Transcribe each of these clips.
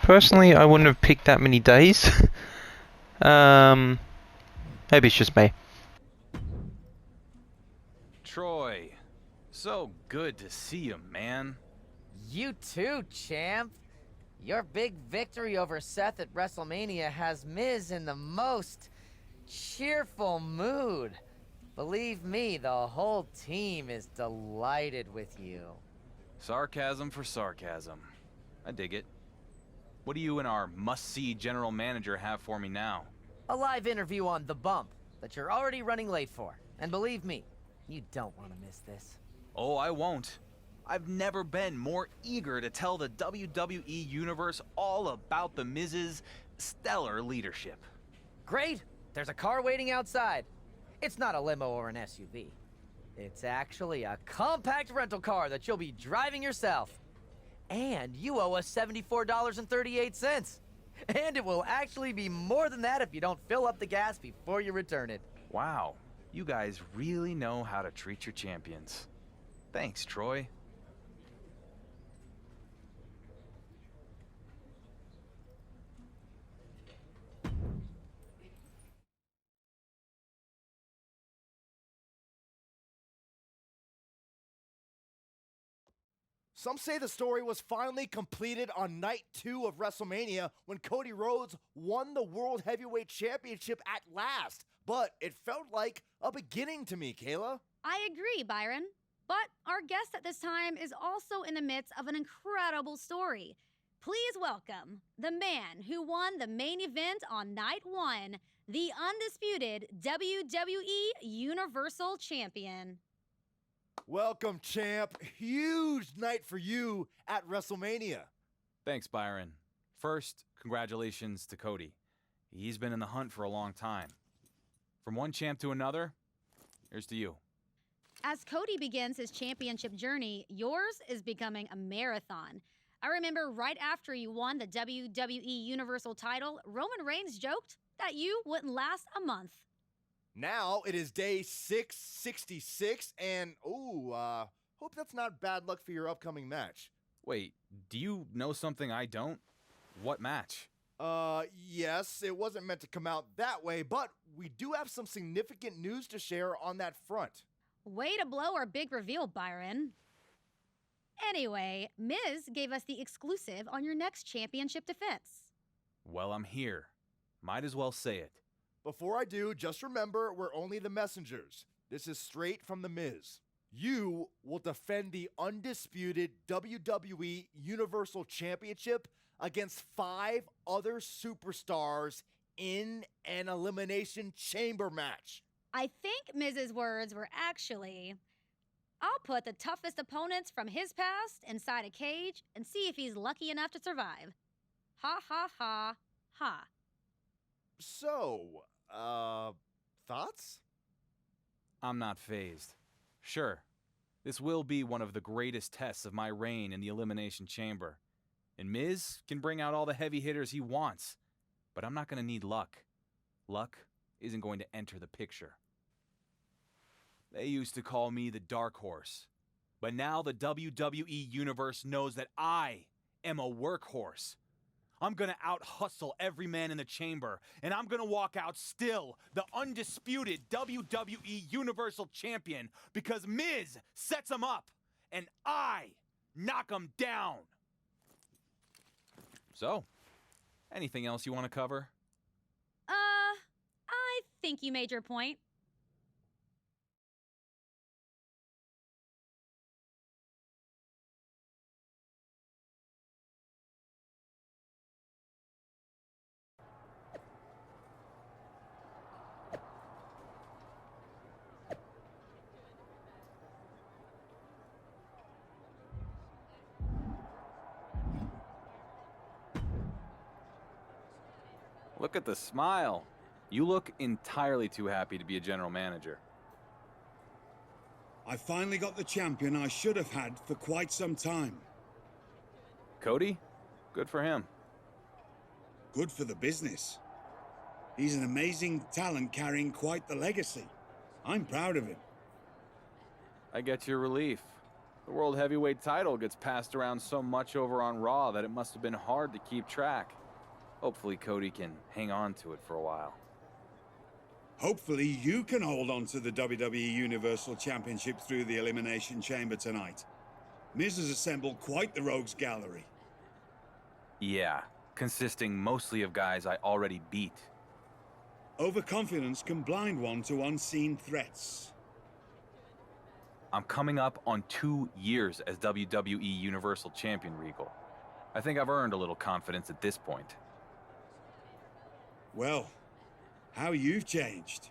Personally, I wouldn't have picked that many days. Maybe it's just me. Troy, so good to see you, man. You too, champ. Your big victory over Seth at WrestleMania has Miz in the most cheerful mood. Believe me, the whole team is delighted with you. Sarcasm for sarcasm. I dig it. What do you and our must-see general manager have for me now? A live interview on The Bump that you're already running late for. And believe me, you don't want to miss this. Oh, I won't. I've never been more eager to tell the WWE Universe all about the Miz's stellar leadership. Great! There's a car waiting outside. It's not a limo or an SUV. It's actually a compact rental car that you'll be driving yourself. And you owe us $74.38. And it will actually be more than that if you don't fill up the gas before you return it. Wow, you guys really know how to treat your champions. Thanks, Troy. Some say the story was finally completed on night 2 of WrestleMania when Cody Rhodes won the World Heavyweight Championship at last. But it felt like a beginning to me, Kayla. I agree, Byron. But our guest at this time is also in the midst of an incredible story. Please welcome the man who won the main event on night 1, the undisputed WWE Universal Champion. Welcome, champ. Huge night for you at WrestleMania. Thanks, Byron. First, congratulations to Cody. He's been in the hunt for a long time. From one champ to another, here's to you. As Cody begins his championship journey, yours is becoming a marathon. I remember right after you won the WWE Universal title, Roman Reigns joked that you wouldn't last a month. Now it is day 666, and hope that's not bad luck for your upcoming match. Wait, do you know something I don't? What match? Yes, it wasn't meant to come out that way, but we do have some significant news to share on that front. Way to blow our big reveal, Byron. Anyway, Miz gave us the exclusive on your next championship defense. Well, I'm here. Might as well say it. Before I do, just remember, we're only the messengers. This is straight from The Miz. You will defend the undisputed WWE Universal Championship against 5 other superstars in an Elimination Chamber match. I think Miz's words were actually, I'll put the toughest opponents from his past inside a cage and see if he's lucky enough to survive. Ha ha ha ha. So, thoughts? I'm not fazed. Sure, this will be one of the greatest tests of my reign in the Elimination Chamber. And Miz can bring out all the heavy hitters he wants. But I'm not going to need luck. Luck isn't going to enter the picture. They used to call me the Dark Horse. But now the WWE Universe knows that I am a workhorse. I'm gonna out-hustle every man in the chamber, and I'm gonna walk out still the undisputed WWE Universal Champion because Miz sets him up, and I knock him down. So, anything else you want to cover? I think you made your point. Look at the smile. You look entirely too happy to be a general manager. I finally got the champion I should have had for quite some time. Cody? Good for him. Good for the business. He's an amazing talent carrying quite the legacy. I'm proud of him. I get your relief. The World Heavyweight title gets passed around so much over on Raw that it must have been hard to keep track. Hopefully Cody can hang on to it for a while. Hopefully you can hold on to the WWE Universal Championship through the Elimination Chamber tonight. Miz has assembled quite the rogues gallery. Yeah, consisting mostly of guys I already beat. Overconfidence can blind one to unseen threats. I'm coming up on 2 years as WWE Universal Champion, Regal. I think I've earned a little confidence at this point. Well, how you've changed.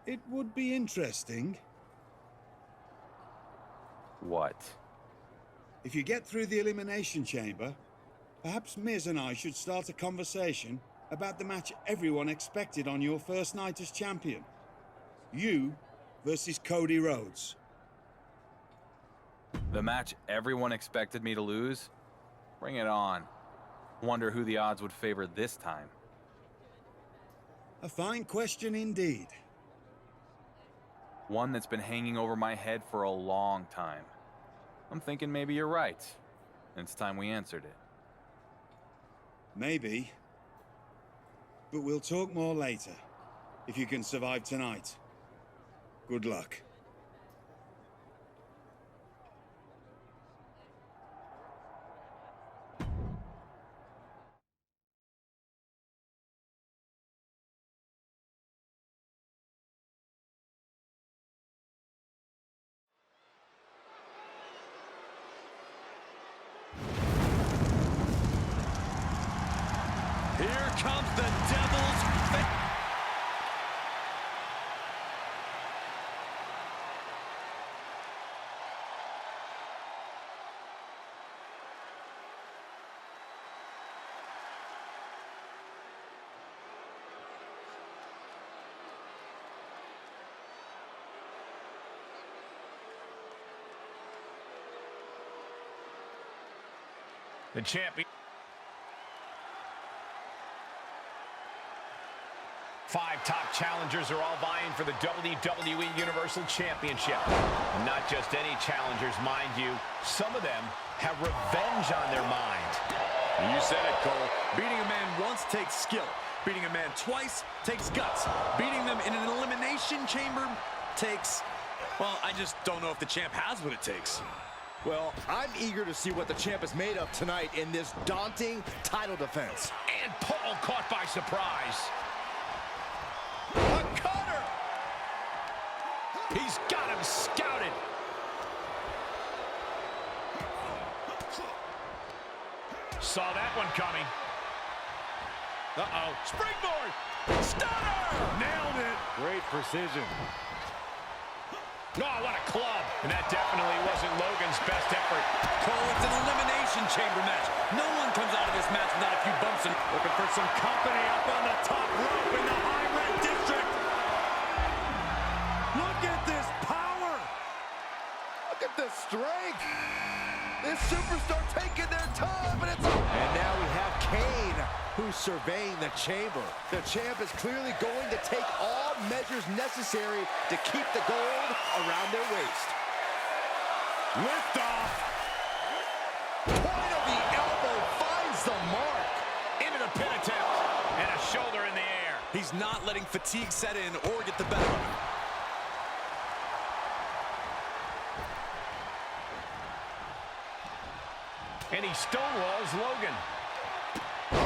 It would be interesting. What? If you get through the Elimination Chamber, perhaps Miz and I should start a conversation about the match everyone expected on your first night as champion. You versus Cody Rhodes. The match everyone expected me to lose? Bring it on. Wonder who the odds would favor this time. A fine question indeed. One that's been hanging over my head for a long time. I'm thinking maybe you're right. It's time we answered it. Maybe. But we'll talk more later. If you can survive tonight. Good luck. Here comes the Devil's Fist. The champion. 5 top challengers are all vying for the WWE Universal Championship. And not just any challengers, mind you. Some of them have revenge on their mind. You said it, Cole. Beating a man once takes skill. Beating a man twice takes guts. Beating them in an elimination chamber takes... well, I just don't know if the champ has what it takes. Well, I'm eager to see what the champ is made of tonight in this daunting title defense. And Paul caught by surprise. A cutter! He's got him scouted. Saw that one coming. Uh-oh. Springboard! Stunner! Nailed it! Great precision. Oh, what a club. And that definitely wasn't Logan's best effort. Cole, it's an elimination chamber match. No one comes out of this match without a few bumps and... Looking for some company up on the top rope in the high red district. Look at this power! Look at the strength. This superstar taking their time, but it's... And now we have Kane, who's surveying the chamber. The champ is clearly going to take all measures necessary to keep the gold around their waist. Lift off. Point of the elbow finds the mark. Into the pin attempt. And a shoulder in the air. He's not letting fatigue set in or get the better of him. And he stonewalls Logan. Oh,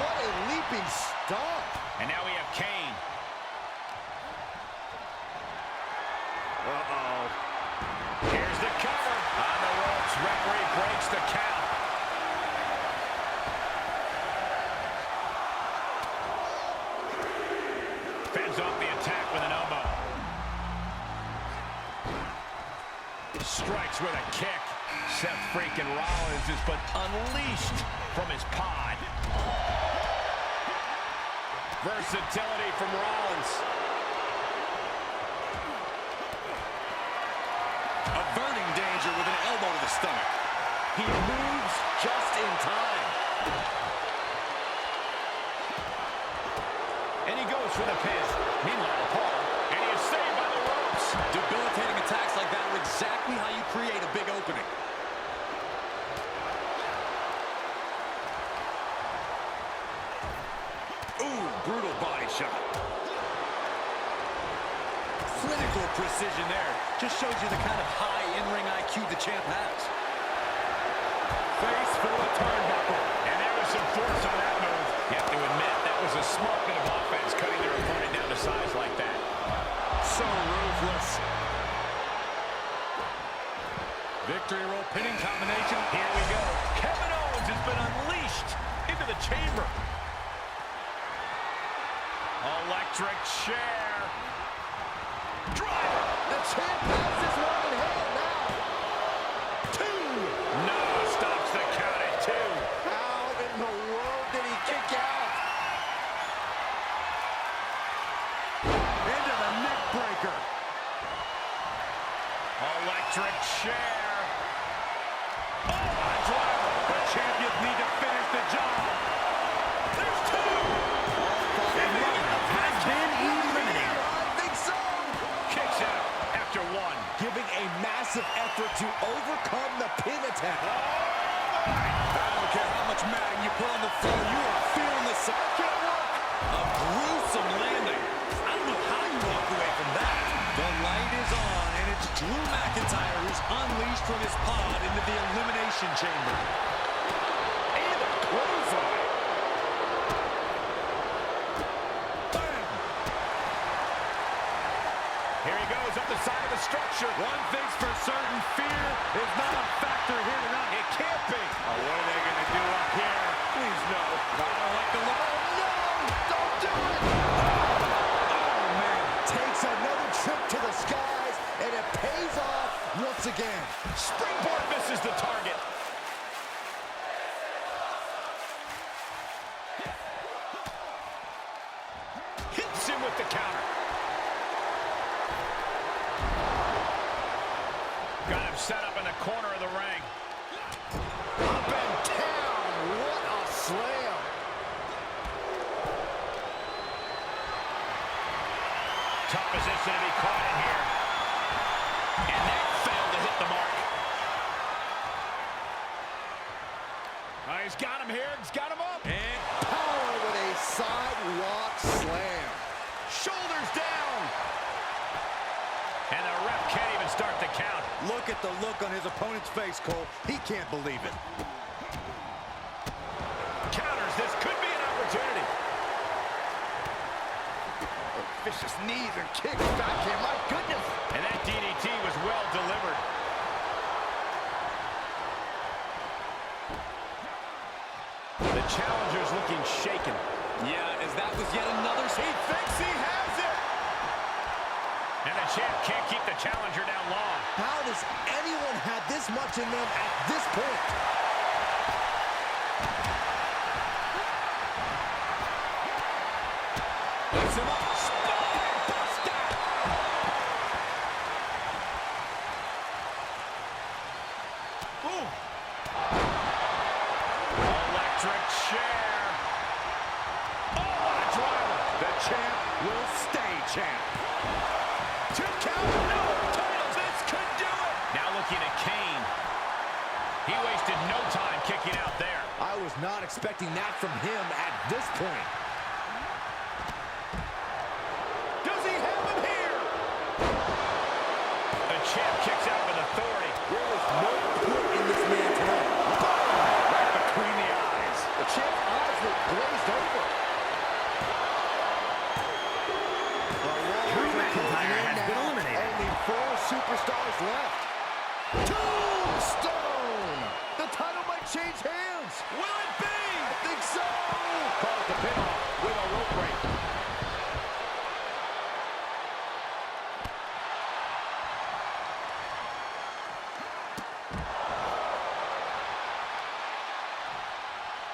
what a leaping stomp. And now we have Kane. Uh-oh. Here's the cover. On the ropes, referee breaks the count. Fends off the attack with an elbow. Strikes with a kick. Seth freaking Rollins is but unleashed from his pod. Versatility from Rollins. Averting danger with an elbow to the stomach. He moves just in time. And he goes for the pin. Meanwhile, Paul, and he is saved by the ropes. Debilitating attacks like that are exactly how you create a big opening. Ooh, brutal body shot. Clinical precision there. Just shows you the kind of high in-ring IQ the champ has. Face for the turnbuckle. And there was some force on that move. You have to admit, that was a smart bit of offense, cutting their opponent down to size like that. So ruthless. Victory roll pinning combination. Here we go. Kevin Owens has been unleashed into the chamber. Electric chair. Driver. The champ has this one in hand now. 2. No, stops the count at 2. How in the world did he kick out? Into the neck breaker. Electric chair. Oh, my driver. The champions need to finish the job. There's 2. Has been eliminated. I think so. Kicks out after 1. Giving a massive effort to overcome the pin attack. I don't care how much matting you put on the floor, you are feeling the second work. A gruesome landing. I don't know how you walk away from that. The light is on, and it's Drew McIntyre who's unleashed from his pod into the Elimination Chamber. And a clothesline. Here he goes up the side of the structure. One thing's for certain, fear is not a factor here tonight. It can't be. Oh, what are they going to do up here? Please no. I don't like the look. Oh, no! Don't do it! Oh, man. Takes another trip to the skies, and it pays off once again. Springboard misses the target. Hits him with the counter. Got him set up in the corner of the ring. Up and down. What a slam. Tough position to be caught in here. And that failed to hit the mark. He's got him here. He's got him up. And Power with a sidewalk slam. Shoulders down. And the ref can't even start the count. look at the look on his opponent's face, Cole. He can't believe it. Counters. This could be an opportunity. Vicious knees and kicks back here. My goodness. And that DDT was well delivered. The challenger's looking shaken. Yeah, as that was yet another... He thinks he has it. And the champ can't keep the challenger down long. How does anyone have this much in them at this point? Puts him up. Buster. Ooh. Electric chair. Oh, what a driver. The champ will stay champ. 2 count. No. Title. This could do it. Now looking at Kane. He wasted no time kicking out there. I was not expecting that from him at this point. Does he have him here? The champ kicks out with authority. There was no quit in this man tonight. Right between the eyes. The champ's eyes were glazed over. Drew McIntyre has been eliminated. Only 4 superstars left. Tombstone! The title might change hands. Will it be? I think so. Called the pin off with a rope break.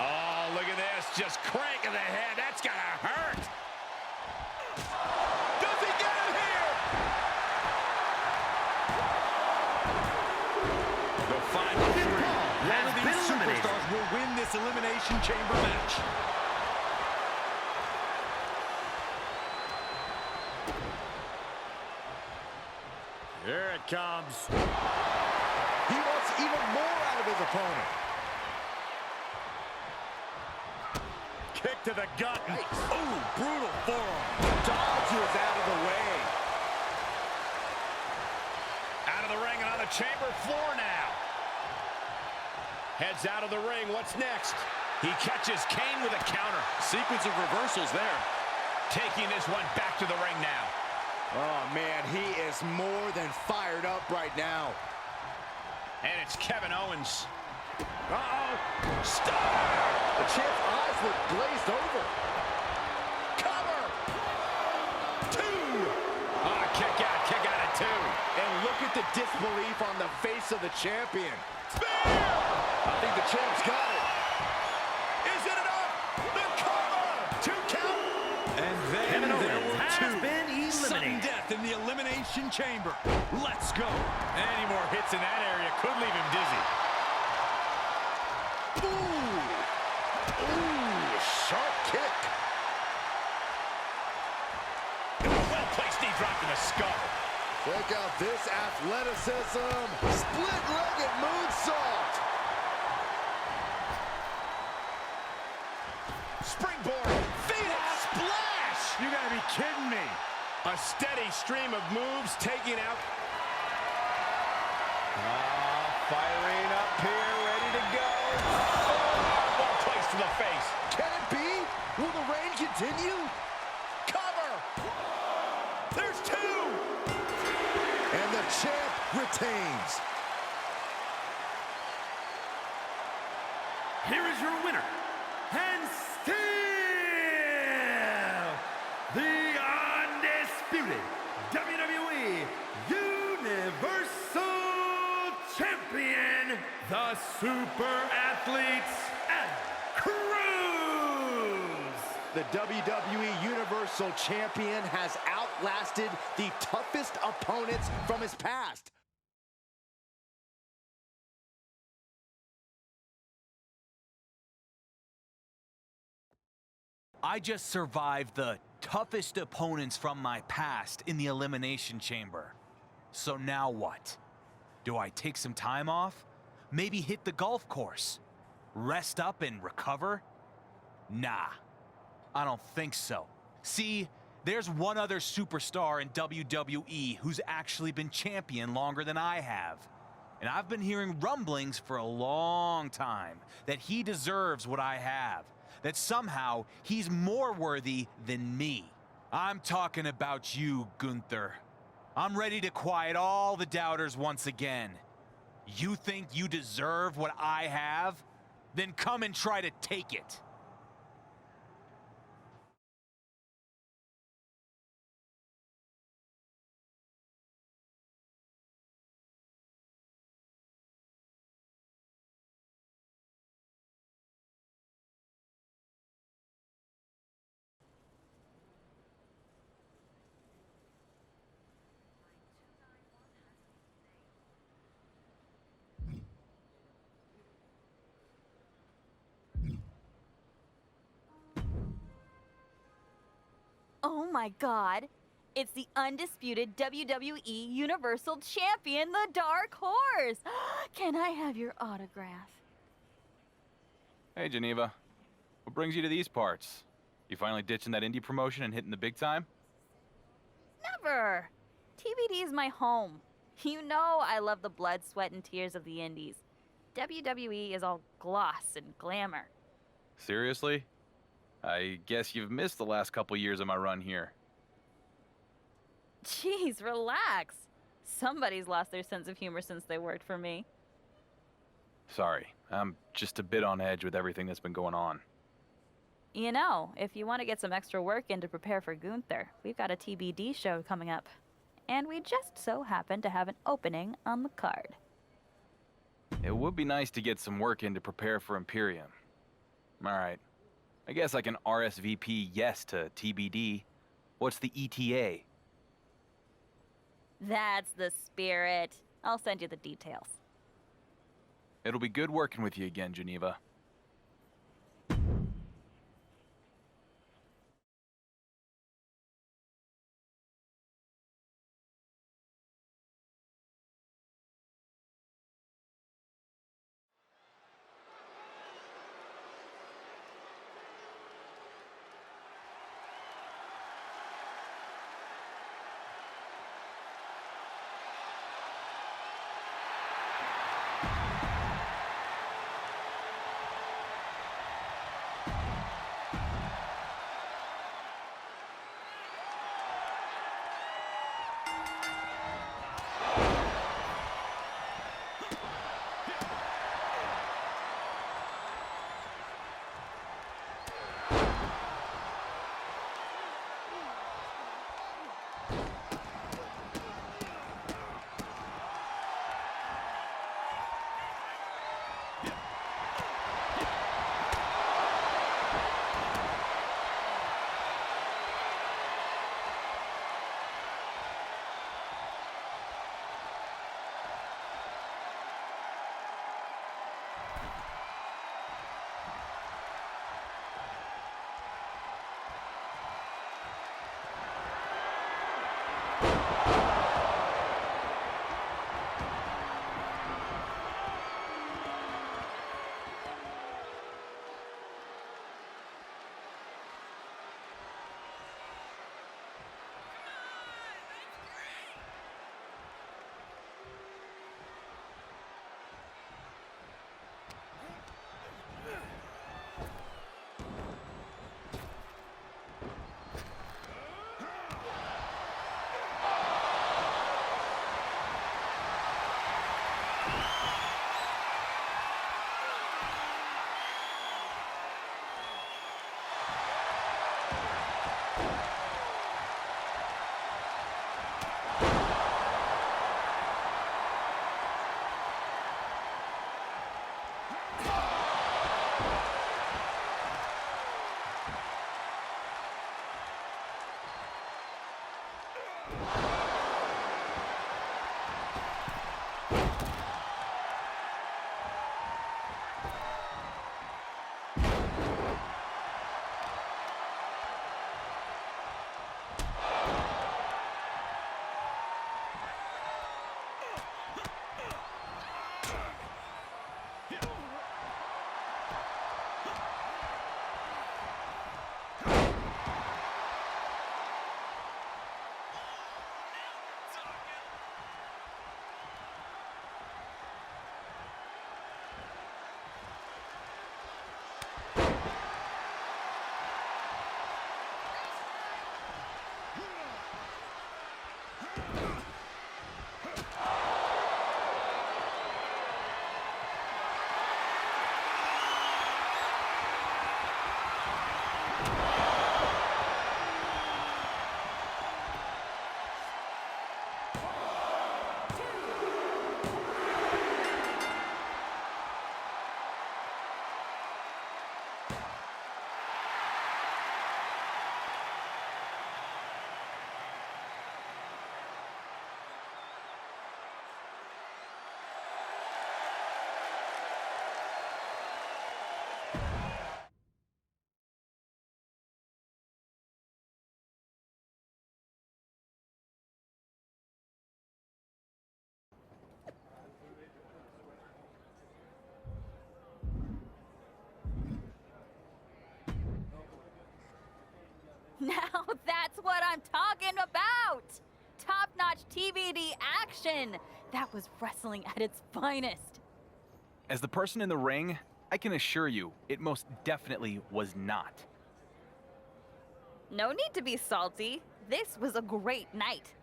Oh, look at this. Just cranking the head. That's gotta hurt. Does he get him here? The final 3. One of these superstars will win this Elimination Chamber match. Here it comes. He wants even more out of his opponent. Kick to the gut. Ooh, brutal forearm. Dodges out of the way. Out of the ring and on the chamber floor now. Heads out of the ring. What's next? He catches Kane with a counter. Sequence of reversals there. Taking this one back to the ring now. Oh, man, he is more than fired up right now. And it's Kevin Owens. Uh-oh. Stunner! The champ's eyes look glazed over. Cover! 2! Kick out at 2. And look at the disbelief on the face of the champion. Spear! I think the champ's got it. Is it enough? The cover! 2 count. And then Kevin there Owens were has 2. been Sudden eliminated. death in the elimination chamber. Let's go. Any more hits in that area could leave him dizzy. Ooh, sharp kick. Well-placed knee drop to the skull. Check out this athleticism. Split-legged moonsault. Springboard. Phoenix splash. You gotta be kidding me. A steady stream of moves taking out. Firing up here, ready to go. Well placed to the face. Can it be? Will the reign continue? Cover. There's 2. And the champ retains. Here is your winner, and still the undisputed WWE Universal Champion, the Super Athletes and Cruz. The WWE Universal Champion has outlasted the toughest opponents from his past. I just survived the toughest opponents from my past in the Elimination Chamber. So now what? Do I take some time off? Maybe hit the golf course? Rest up and recover? Nah, I don't think so. See, there's one other superstar in WWE who's actually been champion longer than I have. And I've been hearing rumblings for a long time that he deserves what I have. That somehow he's more worthy than me. I'm talking about you, Gunther. I'm ready to quiet all the doubters once again. You think you deserve what I have? Then come and try to take it. Oh my God. It's the undisputed WWE Universal Champion, the Dark Horse. Can I have your autograph? Hey, Geneva. What brings you to these parts? You finally ditching that indie promotion and hitting the big time? Never. TBD is my home. You know I love the blood, sweat, and tears of the indies. WWE is all gloss and glamour. Seriously? I guess you've missed the last couple years of my run here. Jeez, relax. Somebody's lost their sense of humor since they worked for me. Sorry, I'm just a bit on edge with everything that's been going on. You know, if you want to get some extra work in to prepare for Gunther, we've got a TBD show coming up. And we just so happen to have an opening on the card. It would be nice to get some work in to prepare for Imperium. Alright, I guess I can RSVP yes to TBD. What's the ETA? That's the spirit. I'll send you the details. It'll be good working with you again, Geneva. Now that's what I'm talking about! Top-notch TVD action! That was wrestling at its finest. As the person in the ring, I can assure you, it most definitely was not. No need to be salty. This was a great night.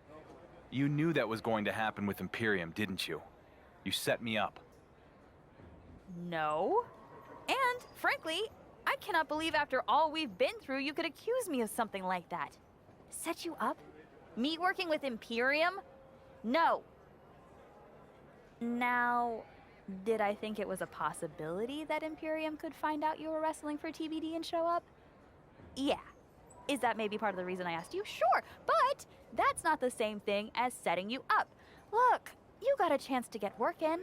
You knew that was going to happen with Imperium, didn't you? You set me up. No. And, frankly, I cannot believe after all we've been through you could accuse me of something like that. Set you up? Me working with Imperium? No. Now, did I think it was a possibility that Imperium could find out you were wrestling for TBD and show up? Yeah. Is that maybe part of the reason I asked you? Sure, but that's not the same thing as setting you up. Look, you got a chance to get work in,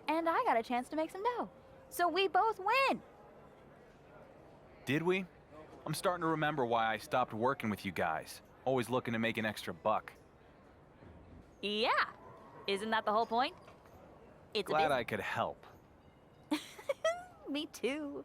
and I got a chance to make some dough. So we both win. Did we? I'm starting to remember why I stopped working with you guys. Always looking to make an extra buck. Yeah. Isn't that the whole point? It's Glad I could help. Me too.